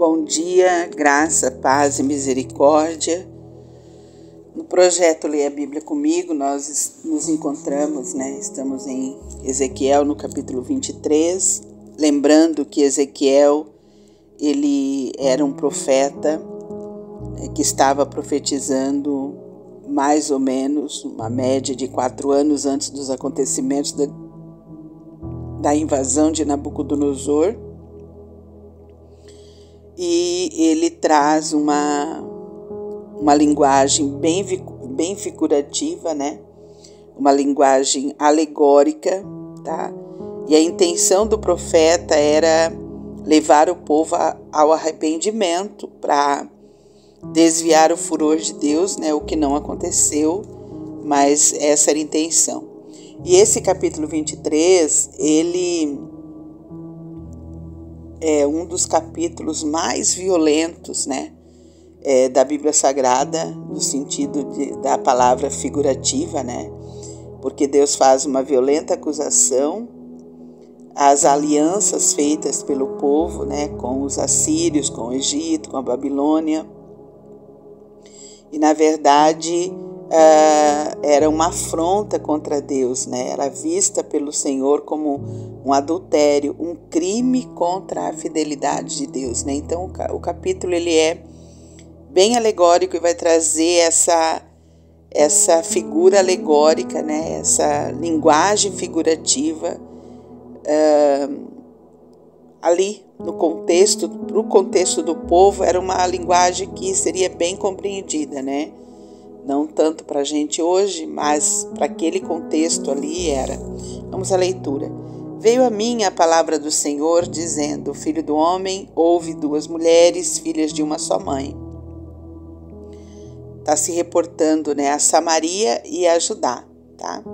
Bom dia, graça, paz e misericórdia. No projeto Leia a Bíblia Comigo, nós nos encontramos, Estamos em Ezequiel, no capítulo 23. Lembrando que Ezequiel, ele era um profeta que estava profetizando mais ou menos uma média de 4 anos antes dos acontecimentos da invasão de Nabucodonosor. E ele traz uma linguagem bem figurativa, Uma linguagem alegórica, tá? E a intenção do profeta era levar o povo ao arrependimento para desviar o furor de Deus, O que não aconteceu, mas essa era a intenção. E esse capítulo 23, ele é um dos capítulos mais violentos, da Bíblia Sagrada, no sentido da palavra figurativa, Porque Deus faz uma violenta acusação às alianças feitas pelo povo, Com os assírios, com o Egito, com a Babilônia. E, na verdade, era uma afronta contra Deus, Era vista pelo Senhor como um adultério, um crime contra a fidelidade de Deus, Então, o capítulo ele é bem alegórico e vai trazer essa figura alegórica, Essa linguagem figurativa ali no contexto, para o contexto do povo, era uma linguagem que seria bem compreendida, Não tanto para a gente hoje, mas para aquele contexto ali era. Vamos à leitura. Veio a mim a palavra do Senhor, dizendo: Filho do homem, houve 2 mulheres, filhas de uma só mãe. Está se reportando, a Samaria e a Judá, tá?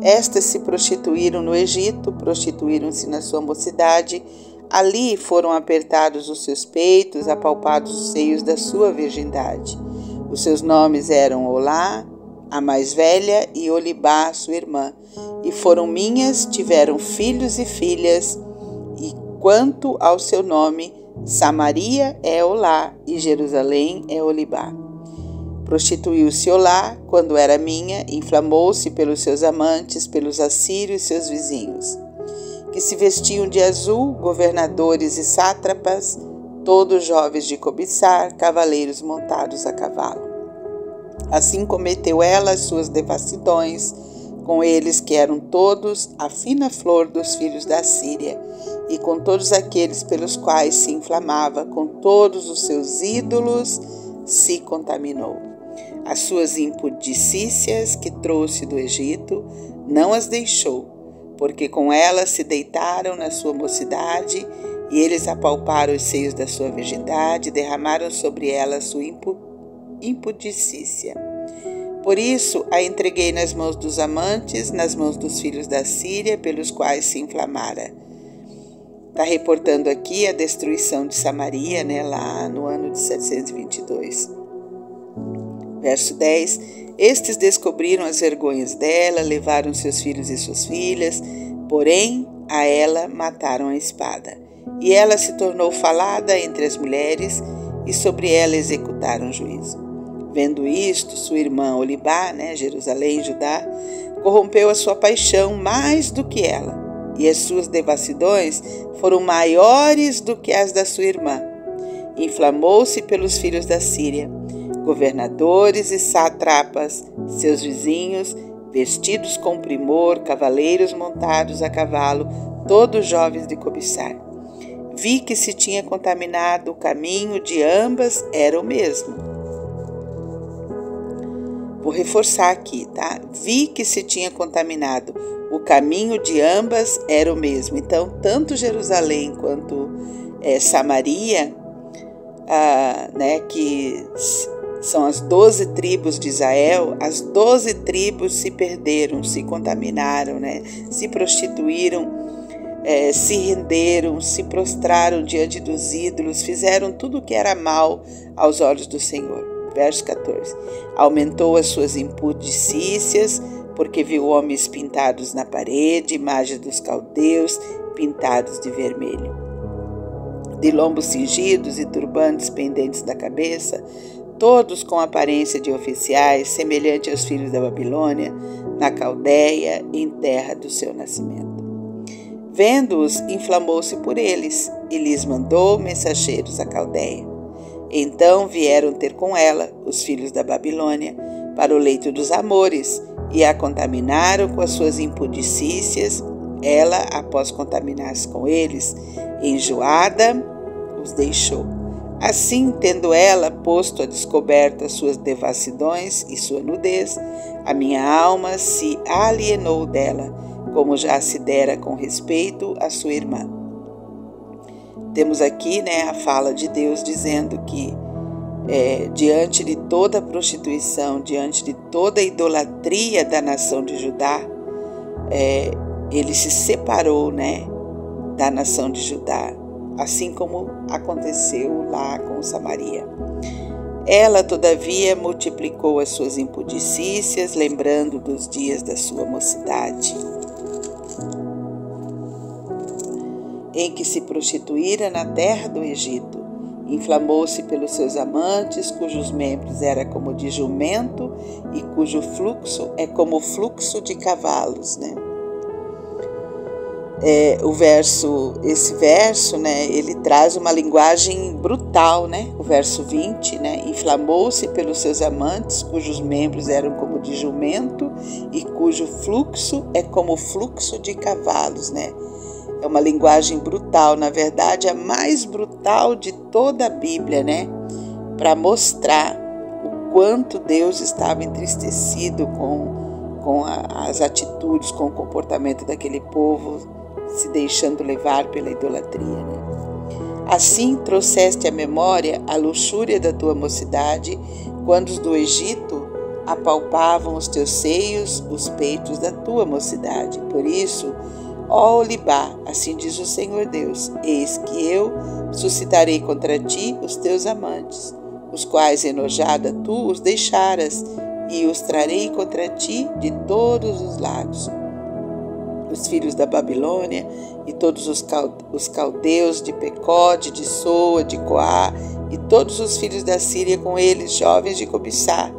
Estas se prostituíram no Egito, prostituíram-se na sua mocidade. Ali foram apertados os seus peitos, apalpados os seios da sua virgindade. Os seus nomes eram Olá, a mais velha, e Olibá, sua irmã. E foram minhas, tiveram filhos e filhas. E quanto ao seu nome, Samaria é Olá, e Jerusalém é Olibá. Prostituiu-se Olá quando era minha, inflamou-se pelos seus amantes, pelos assírios, seus vizinhos, que se vestiam de azul, governadores e sátrapas, todos jovens de cobiçar, cavaleiros montados a cavalo. Assim cometeu ela as suas devassidões, com eles que eram todos a fina flor dos filhos da Síria, e com todos aqueles pelos quais se inflamava, com todos os seus ídolos se contaminou. As suas impudicícias que trouxe do Egito não as deixou, porque com elas se deitaram na sua mocidade, e eles apalparam os seios da sua virgindade, derramaram sobre ela a sua impudicícia. Por isso a entreguei nas mãos dos amantes, nas mãos dos filhos da Síria, pelos quais se inflamara. Está reportando aqui a destruição de Samaria, lá no ano de 722. Verso 10. Estes descobriram as vergonhas dela, levaram seus filhos e suas filhas, porém a ela mataram a espada. E ela se tornou falada entre as mulheres, e sobre ela executaram juízo. Vendo isto, sua irmã Olibá, Jerusalém, Judá, corrompeu a sua paixão mais do que ela, e as suas devassidões foram maiores do que as da sua irmã. Inflamou-se pelos filhos da Síria, governadores e sátrapas, seus vizinhos, vestidos com primor, cavaleiros montados a cavalo, todos jovens de cobiçar. Vi que se tinha contaminado, o caminho de ambas era o mesmo. Vou reforçar aqui, tá? Vi que se tinha contaminado, o caminho de ambas era o mesmo. Então, tanto Jerusalém quanto Samaria, que são as 12 tribos de Israel, as 12 tribos se perderam, se contaminaram, se prostituíram, se renderam, se prostraram diante dos ídolos, fizeram tudo o que era mal aos olhos do Senhor. Verso 14. Aumentou as suas impudicícias, porque viu homens pintados na parede, imagens dos caldeus, pintados de vermelho. de lombos cingidos e turbantes pendentes da cabeça, todos com aparência de oficiais, semelhante aos filhos da Babilônia, na Caldeia, em terra do seu nascimento. Vendo-os, inflamou-se por eles e lhes mandou mensageiros à Caldeia. Então vieram ter com ela os filhos da Babilônia para o leito dos amores e a contaminaram com as suas impudicícias. Ela, após contaminar-se com eles, enjoada, os deixou. Assim, tendo ela posto a descoberto as suas devassidões e sua nudez, a minha alma se alienou dela, como já se dera com respeito à sua irmã. Temos aqui, a fala de Deus dizendo que diante de toda a prostituição, diante de toda a idolatria da nação de Judá, ele se separou, da nação de Judá, assim como aconteceu lá com Samaria. Ela, todavia, multiplicou as suas impudicícias, lembrando dos dias da sua mocidade, em que se prostituíra na terra do Egito. Inflamou-se pelos seus amantes, cujos membros era como de jumento e cujo fluxo é como o fluxo de cavalos, Esse verso, ele traz uma linguagem brutal, O verso 20, Inflamou-se pelos seus amantes, cujos membros eram como de jumento e cujo fluxo é como o fluxo de cavalos, É uma linguagem brutal, na verdade, a mais brutal de toda a Bíblia, Para mostrar o quanto Deus estava entristecido com as atitudes, com o comportamento daquele povo, se deixando levar pela idolatria. Assim trouxeste à memória a luxúria da tua mocidade, quando os do Egito apalpavam os teus seios, os peitos da tua mocidade. Por isso, ó Olibá, assim diz o Senhor Deus, eis que eu suscitarei contra ti os teus amantes, os quais enojada tu os deixaras, e os trarei contra ti de todos os lados. Os filhos da Babilônia e todos os caldeus de Pecode, de Soa, de Coá, e todos os filhos da Síria com eles, jovens de cobiçar,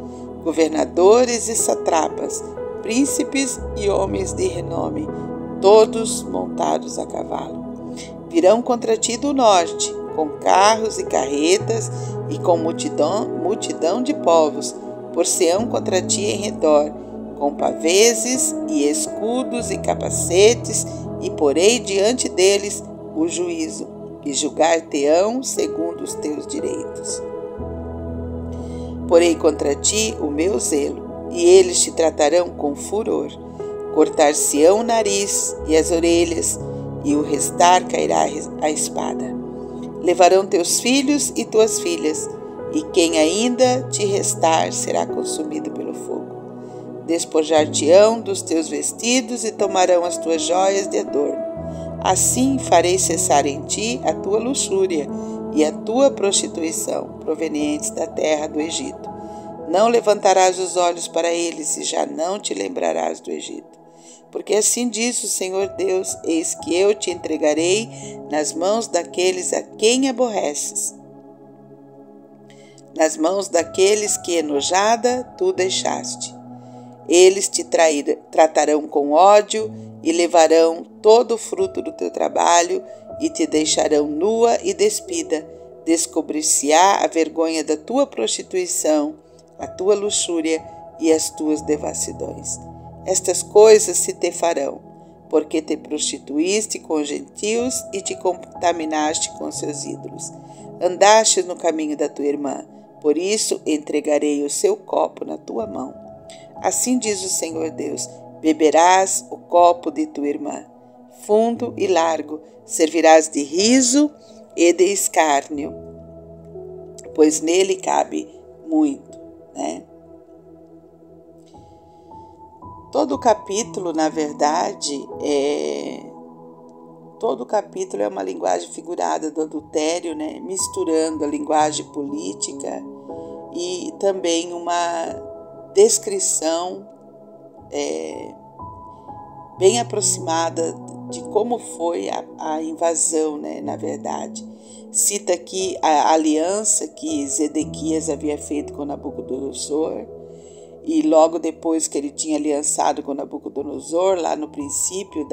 governadores e satrapas, príncipes e homens de renome, todos montados a cavalo. Virão contra ti do norte, com carros e carretas e com multidão de povos, por-se-ão contra ti em redor, com paveses e escudos e capacetes, e porei diante deles o juízo, e julgar-te-ão segundo os teus direitos. Porei contra ti o meu zelo, e eles te tratarão com furor. Cortar-se-ão o nariz e as orelhas, e o restar cairá a espada. Levarão teus filhos e tuas filhas, e quem ainda te restar será consumido pelo fogo. Despojar-te-ão dos teus vestidos e tomarão as tuas joias de adorno. Assim farei cessar em ti a tua luxúria e a tua prostituição, provenientes da terra do Egito. Não levantarás os olhos para eles e já não te lembrarás do Egito. Porque assim diz o Senhor Deus, eis que eu te entregarei nas mãos daqueles a quem aborreces, nas mãos daqueles que enojada tu deixaste. Eles te tratarão com ódio e levarão todo o fruto do teu trabalho e te deixarão nua e despida. Descobrir-se-á a vergonha da tua prostituição, a tua luxúria e as tuas devassidões. Estas coisas se te farão, porque te prostituíste com gentios e te contaminaste com seus ídolos. Andaste no caminho da tua irmã, por isso entregarei o seu copo na tua mão. Assim diz o Senhor Deus, beberás o copo de tua irmã, fundo e largo, servirás de riso e de escárnio, pois nele cabe muito, Todo o capítulo, na verdade, todo o capítulo é uma linguagem figurada do adultério, misturando a linguagem política e também uma descrição bem aproximada de como foi a invasão, na verdade. Cita aqui a aliança que Zedequias havia feito com Nabucodonosor, e logo depois que ele tinha aliançado com Nabucodonosor, lá no princípio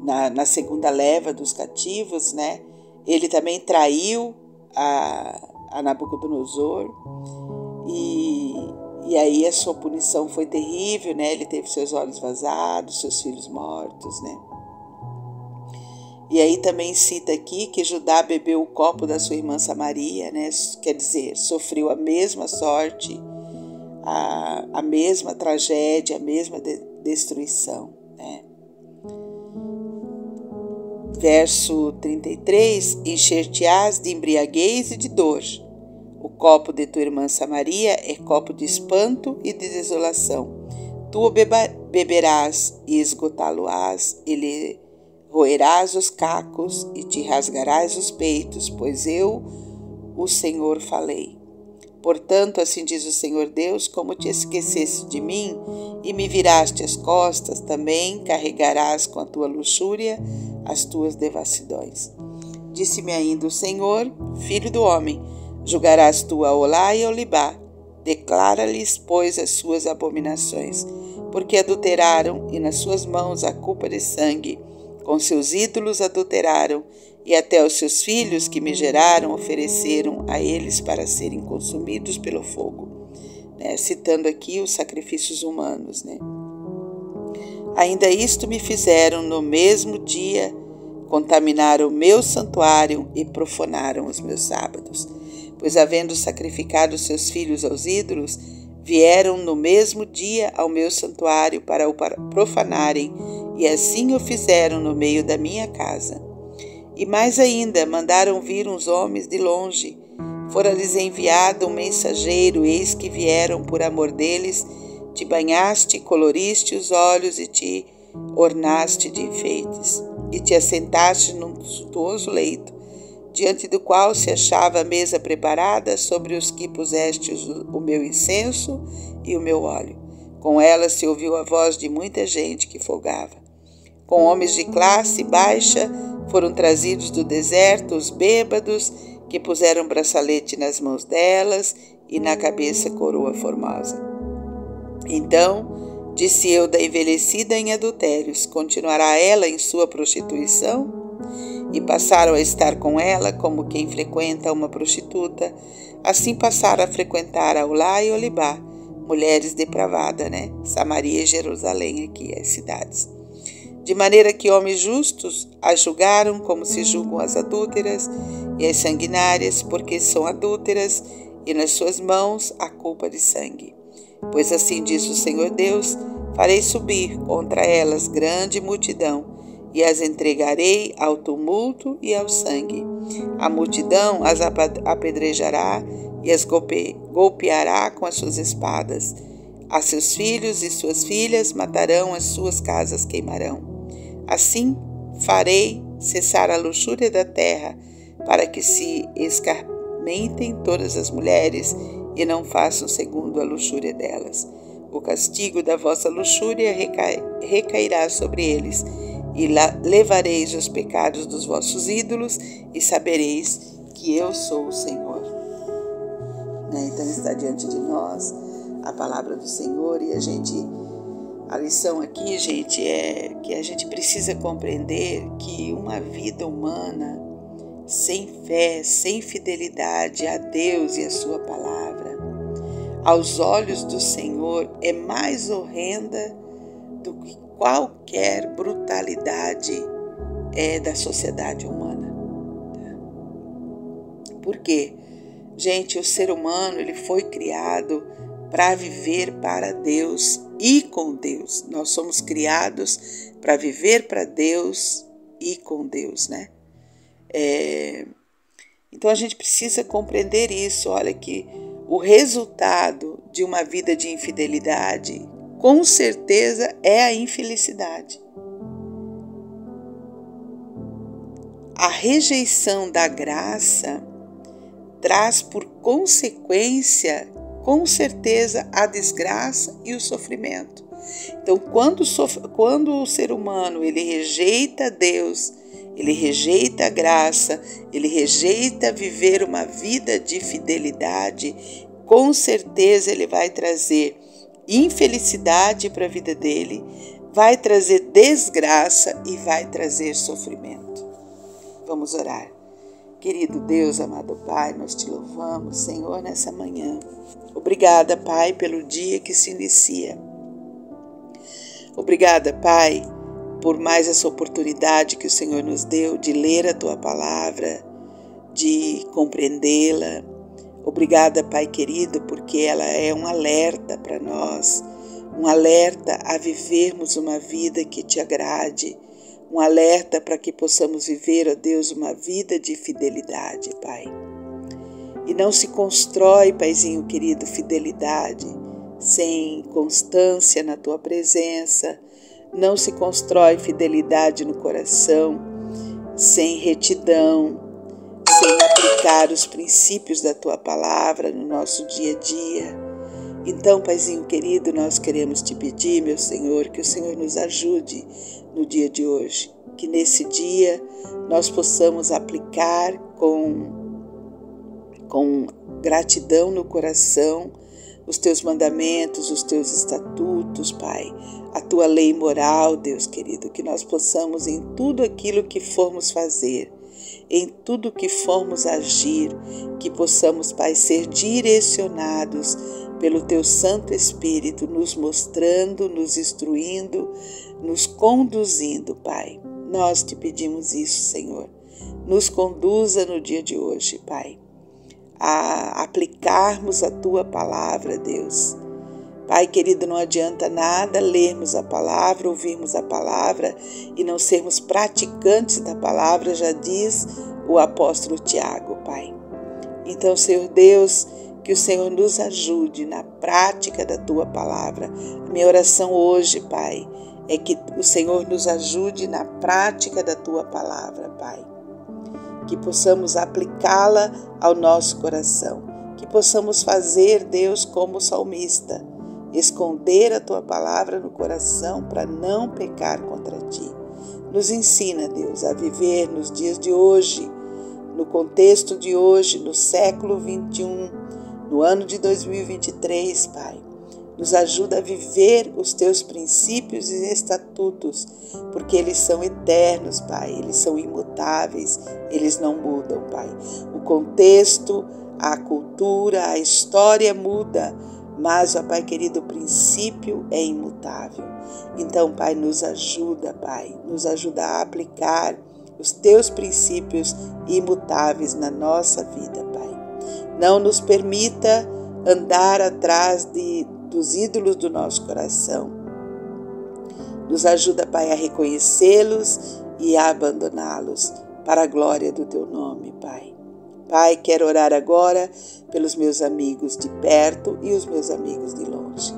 na segunda leva dos cativos, né? Ele também traiu a Nabucodonosor, e aí a sua punição foi terrível, né? Ele teve seus olhos vazados, seus filhos mortos, né? E aí também cita aqui que Judá bebeu o copo da sua irmã Samaria, né? Quer dizer, sofreu a mesma sorte, a mesma tragédia, a mesma destruição, né? Verso 33, encher-te-ás de embriaguez e de dor. O copo de tua irmã Samaria é copo de espanto e de desolação. Tu o beberás e esgotá-lo-ás, e lhe roerás os cacos e te rasgarás os peitos, pois eu, o Senhor, falei. Portanto, assim diz o Senhor Deus, como te esqueceste de mim e me viraste as costas, também carregarás com a tua luxúria as tuas devassidões. Disse-me ainda o Senhor, filho do homem, julgarás tu a Olá e a Olibá, declara-lhes, pois, as suas abominações, porque adulteraram e nas suas mãos a culpa de sangue, com seus ídolos adulteraram, e até os seus filhos que me geraram ofereceram a eles para serem consumidos pelo fogo. Né? Citando aqui os sacrifícios humanos. Né? Ainda isto me fizeram no mesmo dia, contaminaram o meu santuário e profanaram os meus sábados. Pois havendo sacrificado seus filhos aos ídolos, vieram no mesmo dia ao meu santuário para o profanarem, e assim o fizeram no meio da minha casa. E mais ainda, mandaram vir uns homens de longe. Fora-lhes enviado um mensageiro, eis que vieram por amor deles, te banhaste, coloriste os olhos e te ornaste de enfeites, e te assentaste num suntuoso leito, diante do qual se achava a mesa preparada, sobre os que puseste o meu incenso e o meu óleo. Com ela se ouviu a voz de muita gente que folgava. Com homens de classe baixa foram trazidos do deserto os bêbados, que puseram bracelete nas mãos delas e na cabeça coroa formosa. Então disse eu da envelhecida em adultérios, continuará ela em sua prostituição? E passaram a estar com ela como quem frequenta uma prostituta. Assim passaram a frequentar a Olá e Olibá, mulheres depravadas, né? Samaria e Jerusalém, aqui as cidades. De maneira que homens justos a julgaram como se julgam as adúlteras e as sanguinárias, porque são adúlteras, e nas suas mãos a culpa de sangue. Pois assim diz o Senhor Deus, farei subir contra elas grande multidão, e as entregarei ao tumulto e ao sangue. A multidão as apedrejará e as golpeará com as suas espadas. A seus filhos e suas filhas matarão, as suas casas queimarão. Assim farei cessar a luxúria da terra, para que se escarmentem todas as mulheres e não façam segundo a luxúria delas. O castigo da vossa luxúria recairá sobre eles, e levareis os pecados dos vossos ídolos, e sabereis que eu sou o Senhor. Então está diante de nós a palavra do Senhor, e a lição aqui, gente, é que a gente precisa compreender que uma vida humana sem fé, sem fidelidade a Deus e a sua palavra, aos olhos do Senhor é mais horrenda do que qualquer brutalidade da sociedade humana. Por quê? Gente, o ser humano ele foi criado para viver para Deus e com Deus. Nós somos criados para viver para Deus e com Deus, né? Então a gente precisa compreender isso. Olha que o resultado de uma vida de infidelidade, com certeza, é a infelicidade. A rejeição da graça traz por consequência, com certeza, a desgraça e o sofrimento. Então, quando o ser humano ele rejeita Deus ele rejeita a graça, ele rejeita viver uma vida de fidelidade, com certeza ele vai trazer infelicidade para a vida dele, vai trazer desgraça e vai trazer sofrimento. Vamos orar. Querido Deus, amado Pai, nós te louvamos, Senhor, nessa manhã. Obrigada, Pai, pelo dia que se inicia. Obrigada, Pai, por mais essa oportunidade que o Senhor nos deu de ler a Tua palavra, de compreendê-la. Obrigada, Pai querido, porque ela é um alerta para nós, um alerta a vivermos uma vida que Te agrade, um alerta para que possamos viver, ó Deus, uma vida de fidelidade, Pai. E não se constrói, Paizinho querido, fidelidade sem constância na Tua presença, não se constrói fidelidade no coração sem retidão, sem aplicar os princípios da Tua palavra no nosso dia a dia. Então, Paizinho querido, nós queremos Te pedir, meu Senhor, que o Senhor nos ajude no dia de hoje, que nesse dia nós possamos aplicar com gratidão no coração os Teus mandamentos, os Teus estatutos, Pai, a Tua lei moral, Deus querido, que nós possamos em tudo aquilo que formos fazer, em tudo que formos agir, que possamos, Pai, ser direcionados pelo Teu Santo Espírito, nos mostrando, nos instruindo, nos conduzindo, Pai. Nós Te pedimos isso, Senhor. Nos conduza no dia de hoje, Pai, a aplicarmos a Tua palavra, Deus. Pai querido, não adianta nada lermos a palavra, ouvirmos a palavra e não sermos praticantes da palavra, já diz o apóstolo Tiago, Pai. Então, Senhor Deus, que o Senhor nos ajude na prática da Tua palavra. A minha oração hoje, Pai, é que o Senhor nos ajude na prática da Tua palavra, Pai. Que possamos aplicá-la ao nosso coração. Que possamos fazer, Deus, como o salmista, esconder a Tua palavra no coração para não pecar contra Ti. Nos ensina, Deus, a viver nos dias de hoje, no contexto de hoje, no século 21, no ano de 2023, Pai. Nos ajuda a viver os Teus princípios e estatutos, porque eles são eternos, Pai, eles são imutáveis, eles não mudam, Pai. O contexto, a cultura, a história muda, mas, ó Pai querido, o princípio é imutável. Então, Pai, nos ajuda, Pai, nos ajuda a aplicar os Teus princípios imutáveis na nossa vida, Pai. Não nos permita andar atrás dos ídolos do nosso coração. Nos ajuda, Pai, a reconhecê-los e a abandoná-los para a glória do Teu nome, Pai. Pai, quero orar agora pelos meus amigos de perto e os meus amigos de longe.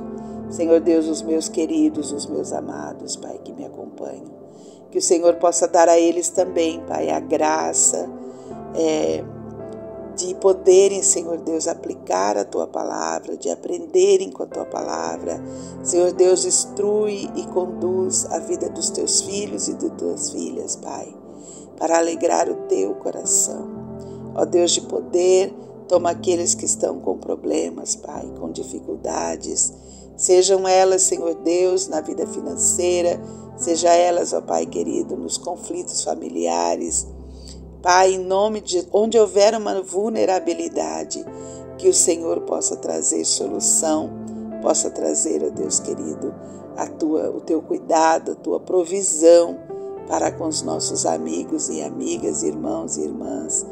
Senhor Deus, os meus queridos, os meus amados, Pai, que me acompanham. Que o Senhor possa dar a eles também, Pai, a graça de poderem, Senhor Deus, aplicar a Tua palavra, de aprenderem com a Tua palavra. Senhor Deus, instrui e conduz a vida dos Teus filhos e de Tuas filhas, Pai, para alegrar o Teu coração. Ó Deus de poder, toma aqueles que estão com problemas, Pai, com dificuldades, sejam elas, Senhor Deus, na vida financeira, seja elas, ó Pai querido, nos conflitos familiares. Pai, em nome de onde houver uma vulnerabilidade, que o Senhor possa trazer solução, possa trazer, ó Deus querido, o Teu cuidado, a Tua provisão para com os nossos amigos e amigas, irmãos e irmãs.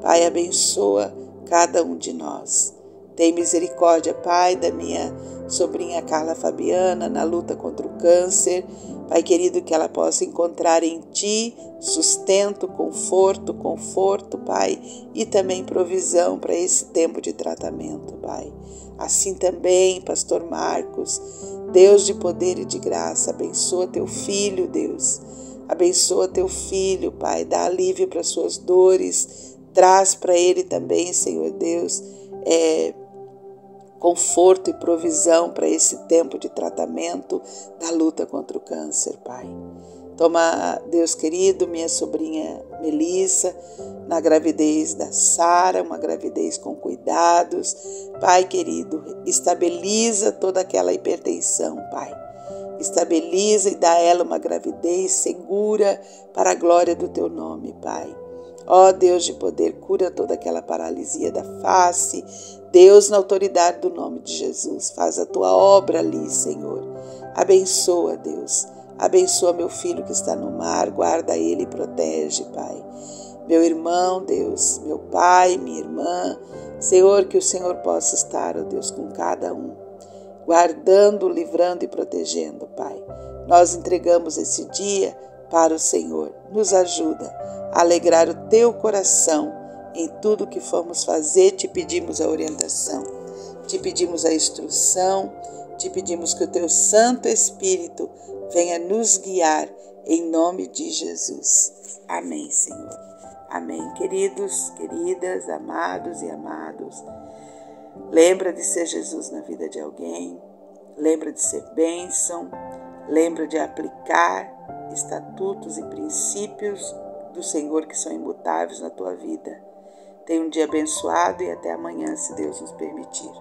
Pai, abençoa cada um de nós. Tem misericórdia, Pai, da minha sobrinha Carla Fabiana na luta contra o câncer. Pai querido, que ela possa encontrar em Ti sustento, conforto, Pai, e também provisão para esse tempo de tratamento, Pai. Assim também, Pastor Marcos, Deus de poder e de graça, abençoa Teu filho, Deus. Abençoa Teu filho, Pai, dá alívio para suas dores, traz para ele também, Senhor Deus, conforto e provisão para esse tempo de tratamento da luta contra o câncer, Pai. Toma, Deus querido, minha sobrinha Melissa, na gravidez da Sara, uma gravidez com cuidados. Pai querido, estabiliza toda aquela hipertensão, Pai. Estabiliza e dá a ela uma gravidez segura para a glória do Teu nome, Pai. Ó Deus de poder, cura toda aquela paralisia da face. Deus, na autoridade do nome de Jesus, faz a Tua obra ali, Senhor. Abençoa, Deus. Abençoa meu filho que está no mar, guarda ele e protege, Pai. Meu irmão, Deus, meu pai, minha irmã, Senhor, que o Senhor possa estar, ó Deus, com cada um, guardando, livrando e protegendo, Pai. Nós entregamos esse dia para o Senhor. Nos ajuda a alegrar o Teu coração em tudo que formos fazer. Te pedimos a orientação, te pedimos a instrução, te pedimos que o Teu Santo Espírito venha nos guiar em nome de Jesus. Amém, Senhor. Amém. Queridos, queridas, amados e amados, lembra de ser Jesus na vida de alguém, lembra de ser bênção, lembra de aplicar estatutos e princípios do Senhor que são imutáveis na tua vida. Tenha um dia abençoado e até amanhã, se Deus nos permitir.